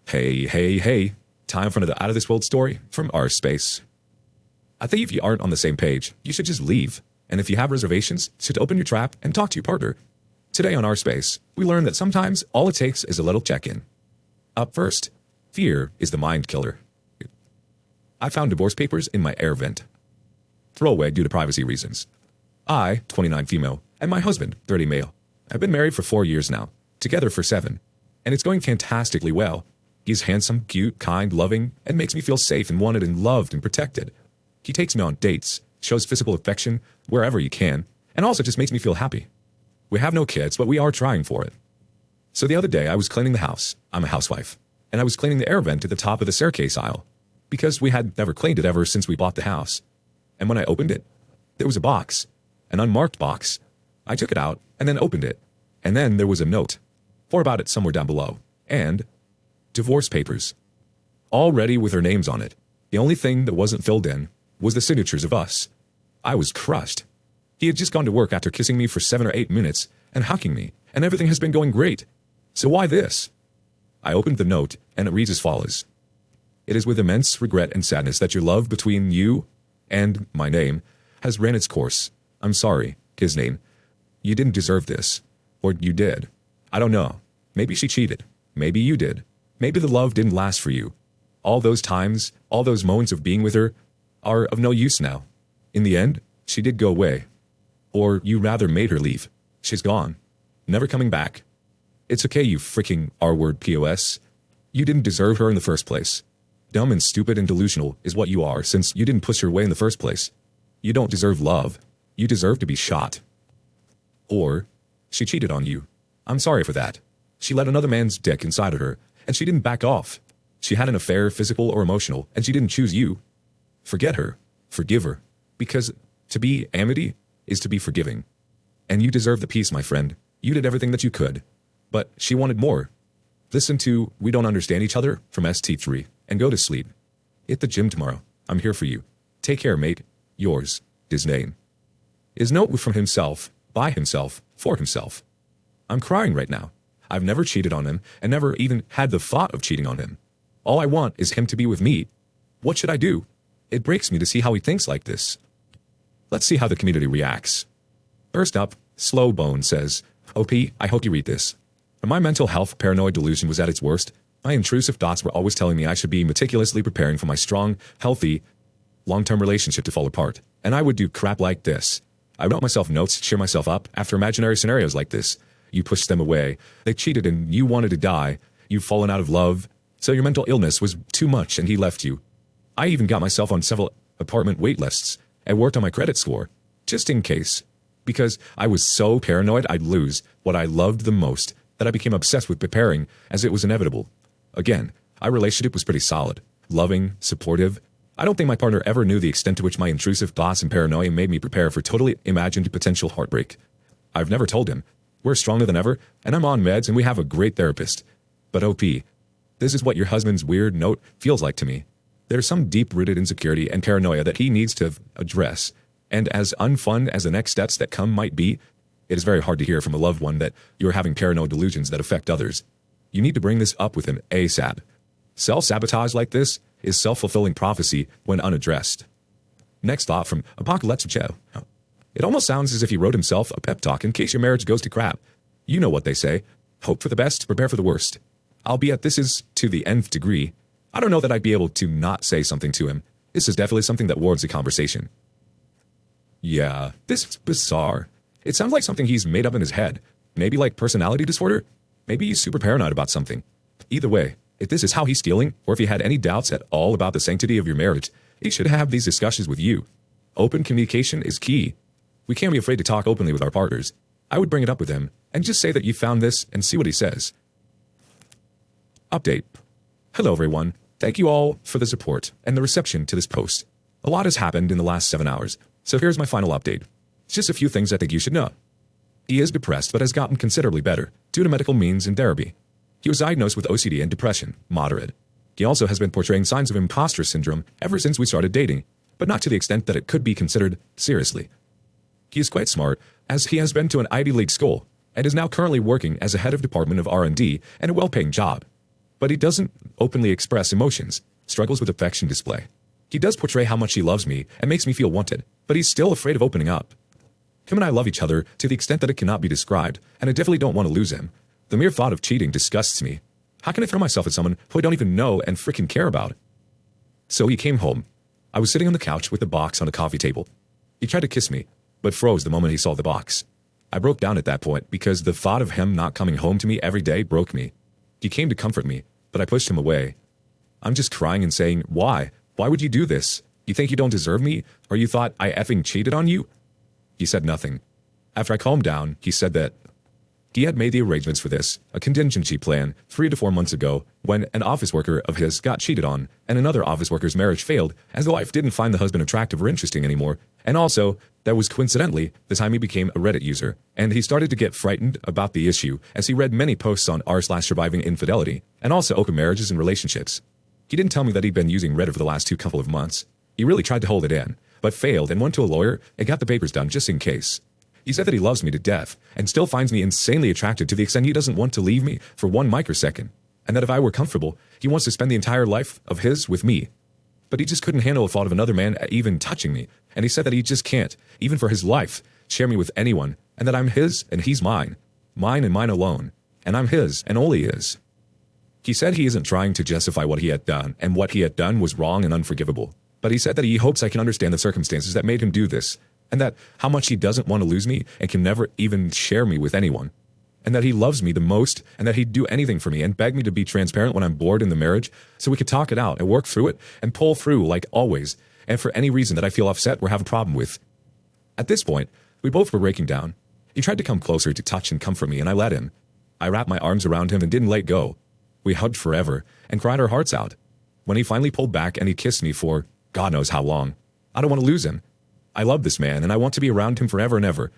Hey, hey, hey. Time for another out-of-this-world story from our space. I think if you aren't on the same page, you should just leave. And if you have reservations, you should open your trap and talk to your partner. Today on our space, we learn that sometimes all it takes is a little check-in. Up first, fear is the mind killer. I found divorce papers in my air vent. Throwaway due to privacy reasons. I, 29 female, and my husband, 30 male. I've been married for 4 years now, together for 7. And it's going fantastically well. He's handsome, cute, kind, loving, and makes me feel safe and wanted and loved and protected. He takes me on dates, shows physical affection wherever he can, and also just makes me feel happy. We have no kids, but we are trying for it. So the other day, I was cleaning the house. I'm a housewife. And I was cleaning the air vent at the top of the staircase aisle, because we had never cleaned it ever since we bought the house. And when I opened it, there was a box, an unmarked box. I took it out and then opened it. And then there was a note, or about it somewhere down below, and divorce papers. All ready with their names on it. The only thing that wasn't filled in was the signatures of us. I was crushed. He had just gone to work after kissing me for 7 or 8 minutes and hugging me, and everything has been going great. So why this? I opened the note, and it reads as follows. It is with immense regret and sadness that your love between you and my name has ran its course. I'm sorry, his name. You didn't deserve this. Or you did. I don't know. Maybe she cheated. Maybe you did. Maybe the love didn't last for you. All those times, all those moments of being with her are of no use now. In the end, she did go away. Or you rather made her leave. She's gone. Never coming back. It's okay, you freaking R-word POS. You didn't deserve her in the first place. Dumb and stupid and delusional is what you are since you didn't push her away in the first place. You don't deserve love. You deserve to be shot. Or she cheated on you. I'm sorry for that. She let another man's dick inside of her, and she didn't back off. She had an affair, physical or emotional, and she didn't choose you. Forget her. Forgive her. Because to be amity is to be forgiving. And you deserve the peace, my friend. You did everything that you could. But she wanted more. Listen to We Don't Understand Each Other from ST3 and go to sleep. Hit the gym tomorrow. I'm here for you. Take care, mate. Yours, Disney. His note was from himself, by himself, for himself. I'm crying right now. I've never cheated on him and never even had the thought of cheating on him. All I want is him to be with me. What should I do? It breaks me to see how he thinks like this. Let's see how the community reacts. First up, Slow Bone says, OP, I hope you read this. When my mental health paranoid delusion was at its worst, my intrusive thoughts were always telling me I should be meticulously preparing for my strong, healthy, long-term relationship to fall apart. And I would do crap like this. I wrote myself notes to cheer myself up after imaginary scenarios like this. You pushed them away. They cheated and you wanted to die. You've fallen out of love. So your mental illness was too much and he left you. I even got myself on several apartment wait lists and worked on my credit score, just in case. Because I was so paranoid I'd lose what I loved the most that I became obsessed with preparing as it was inevitable. Again, our relationship was pretty solid, loving, supportive. I don't think my partner ever knew the extent to which my intrusive thoughts and paranoia made me prepare for totally imagined potential heartbreak. I've never told him. We're stronger than ever, and I'm on meds and we have a great therapist. But OP, this is what your husband's weird note feels like to me. There's some deep-rooted insecurity and paranoia that he needs to address. And as unfun as the next steps that come might be, it is very hard to hear from a loved one that you're having paranoid delusions that affect others. You need to bring this up with him ASAP. Self-sabotage like this is self-fulfilling prophecy when unaddressed. Next thought from Apocalypse Joe. It almost sounds as if he wrote himself a pep talk in case your marriage goes to crap. You know what they say. Hope for the best, prepare for the worst. Albeit this is to the nth degree. I don't know that I'd be able to not say something to him. This is definitely something that warrants a conversation. Yeah, this is bizarre. It sounds like something he's made up in his head. Maybe like personality disorder? Maybe he's super paranoid about something. Either way, if this is how he's feeling, or if he had any doubts at all about the sanctity of your marriage, he should have these discussions with you. Open communication is key. We can't be afraid to talk openly with our partners. I would bring it up with him, and just say that you found this and see what he says. Update. Hello everyone. Thank you all for the support and the reception to this post. A lot has happened in the last 7 hours, so here's my final update. It's just a few things I think you should know. He is depressed but has gotten considerably better due to medical means and therapy. He was diagnosed with OCD and depression, moderate. He also has been portraying signs of imposter syndrome ever since we started dating, but not to the extent that it could be considered seriously. He is quite smart, as he has been to an Ivy League school, and is now currently working as a head of department of R&D and a well-paying job. but he doesn't openly express emotions, struggles with affection display. He does portray how much he loves me and makes me feel wanted, but he's still afraid of opening up. Him and I love each other to the extent that it cannot be described, and I definitely don't want to lose him. The mere thought of cheating disgusts me. How can I throw myself at someone who I don't even know and freaking care about? So he came home. I was sitting on the couch with the box on the coffee table. He tried to kiss me, but froze the moment he saw the box. I broke down at that point because the thought of him not coming home to me every day broke me. He came to comfort me, but I pushed him away. I'm just crying and saying, why? Why would you do this? You think you don't deserve me? Or you thought I effing cheated on you? He said nothing. After I calmed down, he said that he had made the arrangements for this, a contingency plan, 3 to 4 months ago, when an office worker of his got cheated on, and another office worker's marriage failed, as the wife didn't find the husband attractive or interesting anymore, and also, that was coincidentally the time he became a Reddit user, and he started to get frightened about the issue as he read many posts on r/surviving infidelity, and also open marriages and relationships. He didn't tell me that he'd been using Reddit for the last couple of months. He really tried to hold it in, but failed and went to a lawyer and got the papers done just in case. He said that he loves me to death and still finds me insanely attracted to the extent he doesn't want to leave me for 1 microsecond, and that if I were comfortable, he wants to spend the entire life of his with me. But he just couldn't handle the thought of another man even touching me, and he said that he just can't, even for his life, share me with anyone, and that I'm his and he's mine and mine alone, and I'm his and only his. He said he isn't trying to justify what he had done, and what he had done was wrong and unforgivable, but he said that he hopes I can understand the circumstances that made him do this, and that how much he doesn't want to lose me and can never even share me with anyone, and that he loves me the most, and that he'd do anything for me and beg me to be transparent when I'm bored in the marriage so we could talk it out and work through it and pull through like always, and for any reason that I feel upset or have a problem with. At this point, we both were breaking down. He tried to come closer to touch and comfort me, and I let him. I wrapped my arms around him and didn't let go. We hugged forever and cried our hearts out. When he finally pulled back and he kissed me for God knows how long, I don't want to lose him. I love this man, and I want to be around him forever and ever.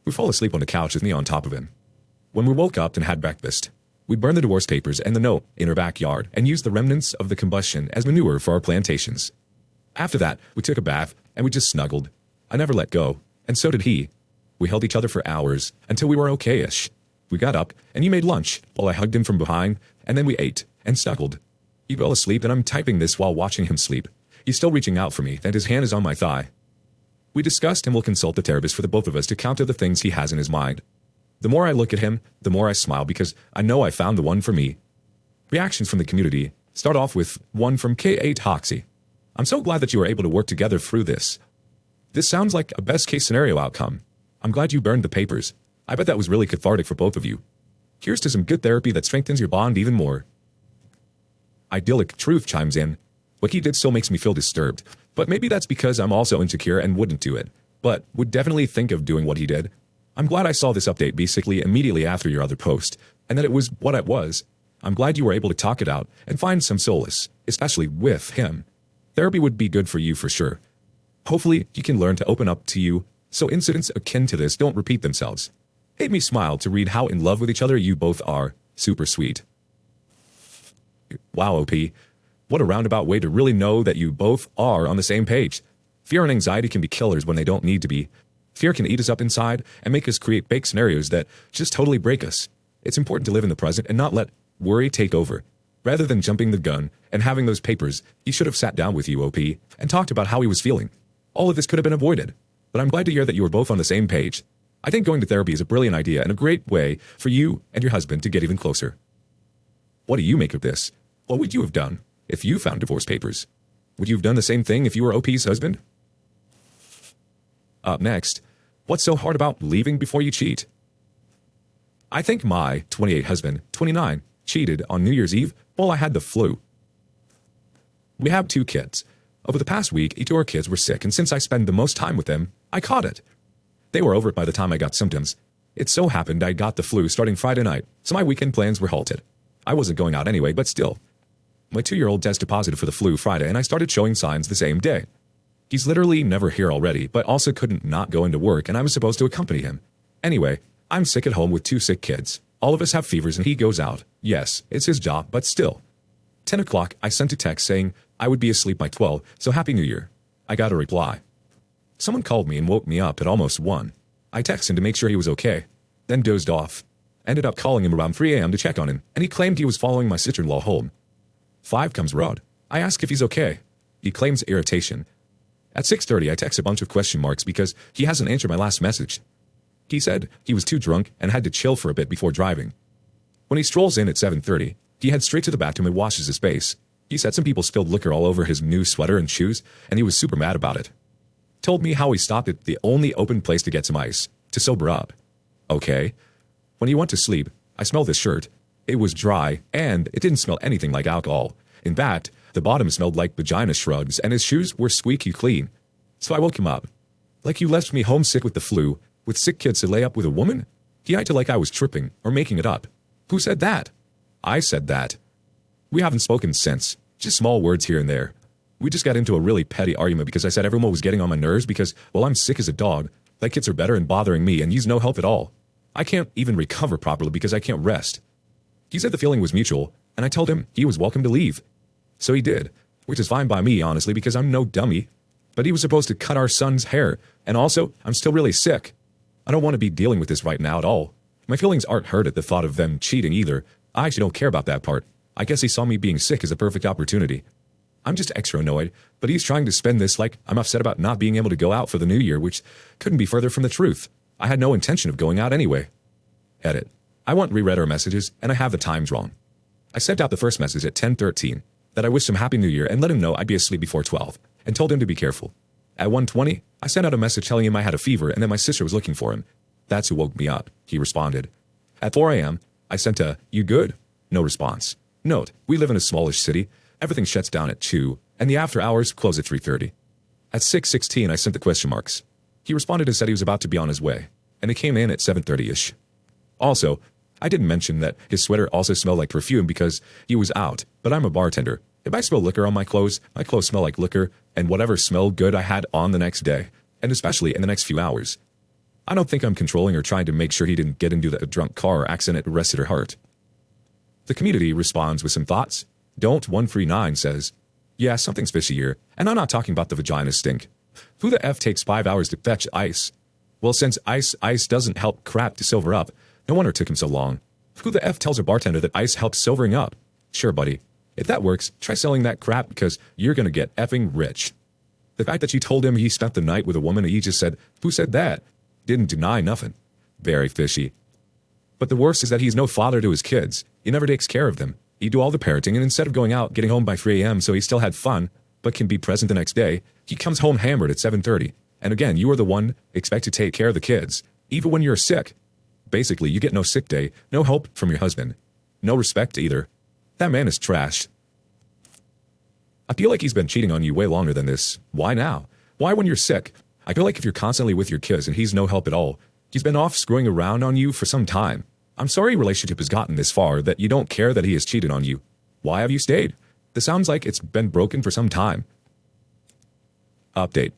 We fall asleep on the couch with me on top of him. When we woke up and had breakfast, we burned the divorce papers and the note in our backyard and used the remnants of the combustion as manure for our plantations. After that, we took a bath and we just snuggled. I never let go, and so did he. We held each other for hours until we were okay-ish. We got up, and he made lunch while I hugged him from behind, and then we ate and snuggled. He fell asleep, and I'm typing this while watching him sleep. He's still reaching out for me, and his hand is on my thigh. We discussed and will consult the therapist for the both of us to counter the things he has in his mind. The more I look at him, the more I smile because I know I found the one for me. Reactions from the community start off with one from K8 Hoxie. I'm so glad that you were able to work together through this. This sounds like a best-case scenario outcome. I'm glad you burned the papers. I bet that was really cathartic for both of you. Here's to some good therapy that strengthens your bond even more. Idyllic Truth chimes in. What he did still makes me feel disturbed, but maybe that's because I'm also insecure and wouldn't do it, but would definitely think of doing what he did. I'm glad I saw this update basically immediately after your other post, and that it was what it was. I'm glad you were able to talk it out and find some solace, especially with him. Therapy would be good for you for sure. Hopefully, he can learn to open up to you so incidents akin to this don't repeat themselves. Made me smile to read how in love with each other you both are. Super sweet. Wow, OP. What a roundabout way to really know that you both are on the same page. Fear and anxiety can be killers when they don't need to be. Fear can eat us up inside and make us create fake scenarios that just totally break us. It's important to live in the present and not let worry take over. Rather than jumping the gun and having those papers, he should have sat down with you, OP, and talked about how he was feeling. All of this could have been avoided. But I'm glad to hear that you were both on the same page. I think going to therapy is a brilliant idea and a great way for you and your husband to get even closer. What do you make of this? What would you have done if you found divorce papers? Would you have done the same thing if you were OP's husband? Up next, what's so hard about leaving before you cheat? I think my 28 husband, 29, cheated on New Year's Eve while I had the flu. We have 2 kids. Over the past week, each of our kids were sick, and since I spend the most time with them, I caught it. They were over it by the time I got symptoms. It so happened I got the flu starting Friday night, so my weekend plans were halted. I wasn't going out anyway, but still. My 2-year-old tested positive for the flu Friday, and I started showing signs the same day. He's literally never here already, but also couldn't not go into work, and I was supposed to accompany him. Anyway, I'm sick at home with 2 sick kids. All of us have fevers, and he goes out. Yes, it's his job, but still. 10 o'clock, I sent a text saying I would be asleep by 12, so Happy New Year. I got a reply. Someone called me and woke me up at almost 1. I texted him to make sure he was okay, then dozed off. Ended up calling him around 3 a.m. to check on him, and he claimed he was following my sister-in-law home. 5 comes Rod. I ask if he's okay. He claims irritation. At 6:30, I text a bunch of question marks because he hasn't answered my last message. He said he was too drunk and had to chill for a bit before driving. When he strolls in at 7:30, he heads straight to the bathroom and washes his face. He said some people spilled liquor all over his new sweater and shoes, and he was super mad about it. Told me how he stopped at the only open place to get some ice, to sober up. Okay. When he went to sleep, I smelled his shirt. It was dry, and it didn't smell anything like alcohol. In fact, the bottom smelled like vagina shrugs, and his shoes were squeaky clean. So I woke him up. Like you left me homesick with the flu, with sick kids to lay up with a woman? He acted like I was tripping, or making it up. Who said that? I said that. We haven't spoken since, just small words here and there. We just got into a really petty argument because I said everyone was getting on my nerves because, well, I'm sick as a dog. Like kids are better and bothering me, and he's no help at all. I can't even recover properly because I can't rest. He said the feeling was mutual, and I told him he was welcome to leave. So he did, which is fine by me, honestly, because I'm no dummy. But he was supposed to cut our son's hair, and also, I'm still really sick. I don't want to be dealing with this right now at all. My feelings aren't hurt at the thought of them cheating either. I actually don't care about that part. I guess he saw me being sick as a perfect opportunity. I'm just extra annoyed, but he's trying to spin this like I'm upset about not being able to go out for the new year, which couldn't be further from the truth. I had no intention of going out anyway. Edit. I want reread our messages, and I have the times wrong. I sent out the first message at 10:13, that I wished him Happy New Year and let him know I'd be asleep before 12, and told him to be careful. At 1:20, I sent out a message telling him I had a fever and that my sister was looking for him. That's who woke me up, he responded. At 4 a.m., I sent a, "You good?" No response. Note, we live in a smallish city. Everything shuts down at 2, and the after hours close at 3:30. At 6:16, I sent the question marks. He responded and said he was about to be on his way, and he came in at 7:30-ish. Also, I didn't mention that his sweater also smelled like perfume because he was out, but I'm a bartender. If I smell liquor on my clothes smell like liquor, and whatever smelled good I had on the next day, and especially in the next few hours. I don't think I'm controlling or trying to make sure he didn't get into a drunk car accident that arrested her heart. The community responds with some thoughts. Don't139 says, yeah, something's fishy here, and I'm not talking about the vagina stink. Who the F takes 5 hours to fetch ice? Well, since ice doesn't help crap to silver up, no wonder it took him so long. Who the F tells a bartender that ice helps silvering up? Sure, buddy. If that works, try selling that crap because you're gonna get effing rich. The fact that you told him he spent the night with a woman and he just said, who said that? Didn't deny nothing. Very fishy. But the worst is that he's no father to his kids. He never takes care of them. He do all the parenting, and instead of going out, getting home by 3 a.m. so he still had fun, but can be present the next day, he comes home hammered at 7:30. And again, you are the one expected to take care of the kids, even when you're sick. Basically, you get no sick day, no help from your husband. No respect either. That man is trash. I feel like he's been cheating on you way longer than this. Why now? Why when you're sick? I feel like if you're constantly with your kids and he's no help at all, he's been off screwing around on you for some time. I'm sorry your relationship has gotten this far that you don't care that he has cheated on you. Why have you stayed? This sounds like it's been broken for some time. Update.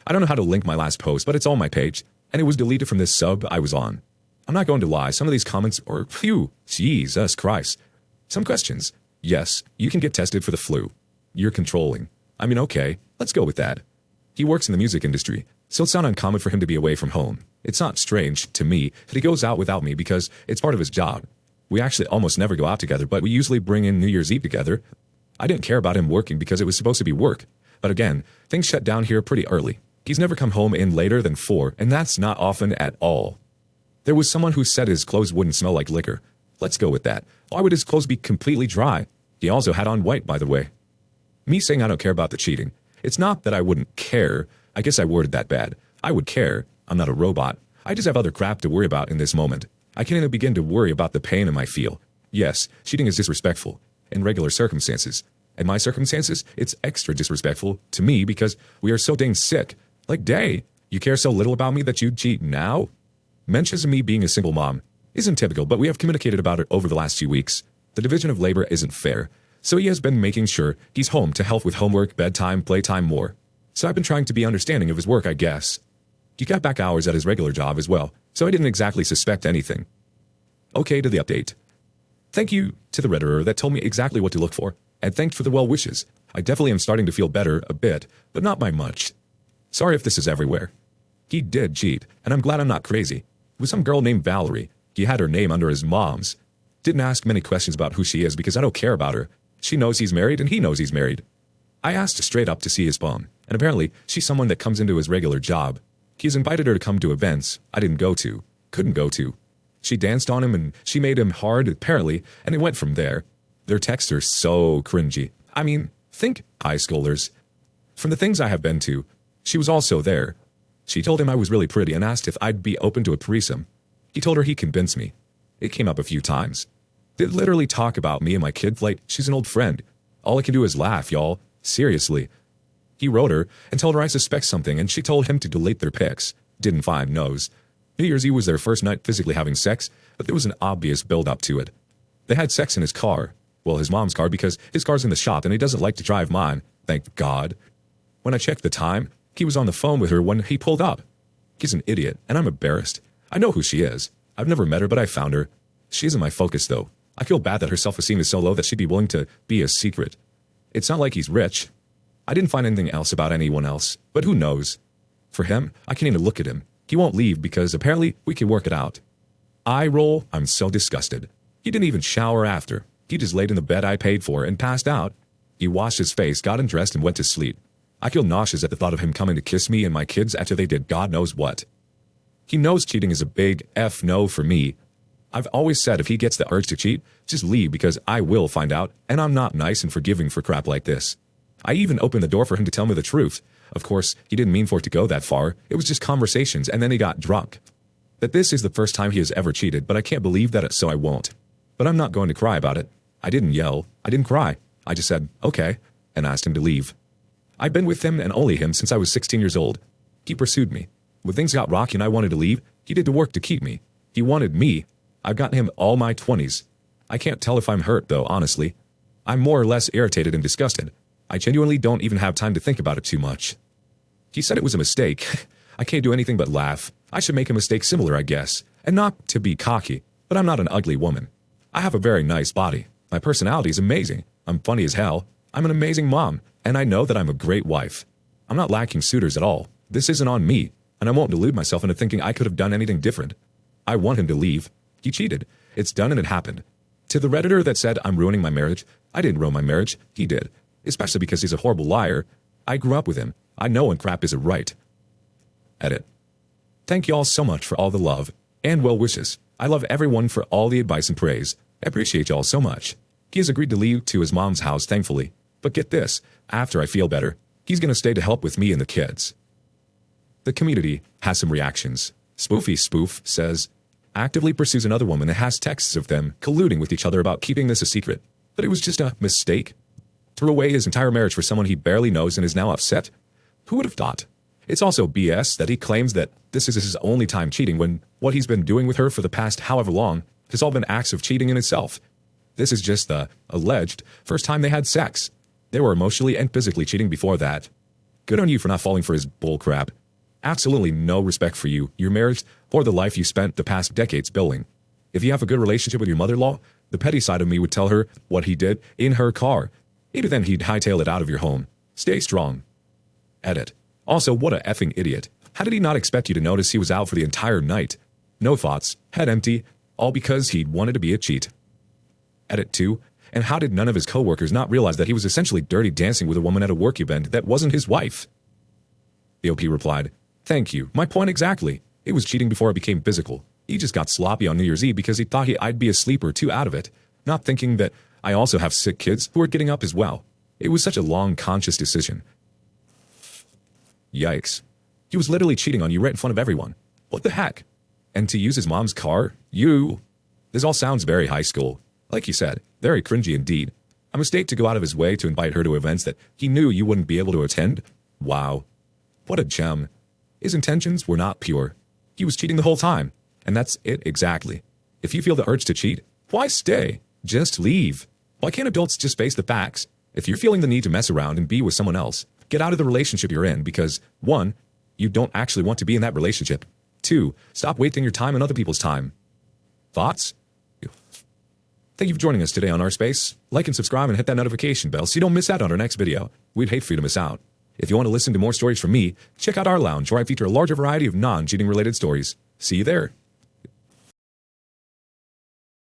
I don't know how to link my last post, but it's on my page, and it was deleted from this sub I was on. I'm not going to lie, some of these comments are, phew, Jesus Christ. Some questions. Yes, you can get tested for the flu. You're controlling. I mean, okay, let's go with that. He works in the music industry, so it's not uncommon for him to be away from home. It's not strange, to me, that he goes out without me because it's part of his job. We actually almost never go out together, but we usually bring in New Year's Eve together. I didn't care about him working because it was supposed to be work. But again, things shut down here pretty early. He's never come home in later than 4, and that's not often at all. There was someone who said his clothes wouldn't smell like liquor. Let's go with that. Why would his clothes be completely dry? He also had on white, by the way. Me saying I don't care about the cheating. It's not that I wouldn't care. I guess I worded that bad. I would care. I'm not a robot. I just have other crap to worry about in this moment. I can't even begin to worry about the pain I might feel. Yes, cheating is disrespectful in regular circumstances. In my circumstances, it's extra disrespectful to me because we are so dang sick. Like, day, you care so little about me that you'd cheat now? Mentions of me being a single mom isn't typical, but we have communicated about it over the last few weeks. The division of labor isn't fair, so he has been making sure he's home to help with homework, bedtime, playtime, more. So I've been trying to be understanding of his work, I guess. He got back hours at his regular job as well, so I didn't exactly suspect anything. Okay to the update. Thank you to the Redditor that told me exactly what to look for, and thanks for the well wishes. I definitely am starting to feel better a bit, but not by much. Sorry if this is everywhere. He did cheat, and I'm glad I'm not crazy. It was some girl named Valerie. He had her name under his mom's. Didn't ask many questions about who she is because I don't care about her. She knows he's married and he knows he's married. I asked straight up to see his phone, and apparently she's someone that comes into his regular job. He's invited her to come to events I didn't go to, couldn't go to. She danced on him and she made him hard, apparently, and it went from there. Their texts are so cringy. I mean, think high schoolers. From the things I have been to, she was also there. She told him I was really pretty and asked if I'd be open to a threesome. He told her he convinced me. It came up a few times. They literally talk about me and my kid like she's an old friend. All I can do is laugh, y'all. Seriously. He wrote her and told her I suspect something, and she told him to delete their pics. Didn't find knows. New Year's Eve was their first night physically having sex, but there was an obvious build-up to it. They had sex in his car. Well, his mom's car, because his car's in the shop and he doesn't like to drive mine. Thank God. When I checked the time, he was on the phone with her when he pulled up. He's an idiot, and I'm embarrassed. I know who she is. I've never met her, but I found her. She isn't my focus, though. I feel bad that her self-esteem is so low that she'd be willing to be a secret. It's not like he's rich. I didn't find anything else about anyone else, but who knows? For him, I can't even look at him. He won't leave because apparently we can work it out. Eye roll, I'm so disgusted. He didn't even shower after. He just laid in the bed I paid for and passed out. He washed his face, got undressed, and went to sleep. I feel nauseous at the thought of him coming to kiss me and my kids after they did God knows what. He knows cheating is a big F no for me. I've always said if he gets the urge to cheat, just leave because I will find out, and I'm not nice and forgiving for crap like this. I even opened the door for him to tell me the truth. Of course, he didn't mean for it to go that far. It was just conversations, and then he got drunk. That this is the first time he has ever cheated, but I can't believe that, so I won't. But I'm not going to cry about it. I didn't yell. I didn't cry. I just said, okay, and asked him to leave. I've been with him and only him since I was 16 years old. He pursued me. When things got rocky and I wanted to leave, he did the work to keep me. He wanted me. I've gotten him all my 20s. I can't tell if I'm hurt, though, honestly. I'm more or less irritated and disgusted. I genuinely don't even have time to think about it too much. He said it was a mistake. I can't do anything but laugh. I should make a mistake similar, I guess. And not to be cocky, but I'm not an ugly woman. I have a very nice body. My personality is amazing. I'm funny as hell. I'm an amazing mom, and I know that I'm a great wife. I'm not lacking suitors at all. This isn't on me, and I won't delude myself into thinking I could have done anything different. I want him to leave. He cheated. It's done and it happened. To the Redditor that said I'm ruining my marriage, I didn't ruin my marriage. He did. Especially because he's a horrible liar. I grew up with him. I know when crap isn't right. Edit. Thank y'all so much for all the love and well wishes. I love everyone for all the advice and praise. I appreciate y'all so much. He has agreed to leave to his mom's house, thankfully. But get this, after I feel better, he's going to stay to help with me and the kids. The community has some reactions. Spoofy Spoof says, actively pursues another woman and has texts of them colluding with each other about keeping this a secret. But it was just a mistake. Threw away his entire marriage for someone he barely knows and is now upset? Who would have thought? It's also BS that he claims that this is his only time cheating when what he's been doing with her for the past however long has all been acts of cheating in itself. This is just the alleged first time they had sex. They were emotionally and physically cheating before that. Good on you for not falling for his bullcrap. Absolutely no respect for you, your marriage, or the life you spent the past decades building. If you have a good relationship with your mother-in-law, the petty side of me would tell her what he did in her car. Maybe then he'd hightail it out of your home. Stay strong. Edit. Also, what a effing idiot. How did he not expect you to notice he was out for the entire night? No thoughts, head empty, all because he wanted to be a cheat. Edit 2. And how did none of his coworkers not realize that he was essentially dirty dancing with a woman at a work event that wasn't his wife? The OP replied, thank you, my point exactly. It was cheating before it became physical. He just got sloppy on New Year's Eve because he thought I'd be asleep or too out of it, not thinking that I also have sick kids who are getting up as well. It was such a long, conscious decision. Yikes. He was literally cheating on you right in front of everyone. What the heck? And to use his mom's car? This all sounds very high school. Like you said, very cringy indeed. A mistake to go out of his way to invite her to events that he knew you wouldn't be able to attend? Wow. What a gem. His intentions were not pure. He was cheating the whole time. And that's it exactly. If you feel the urge to cheat, why stay? Just leave. Why can't adults just face the facts? If you're feeling the need to mess around and be with someone else, get out of the relationship you're in because 1, you don't actually want to be in that relationship. 2, stop wasting your time and other people's time. Thoughts? Thank you for joining us today on Our Space. Like and subscribe and hit that notification bell so you don't miss out on our next video. We'd hate for you to miss out. If you want to listen to more stories from me, check out our lounge where I feature a larger variety of non-cheating related stories. See you there.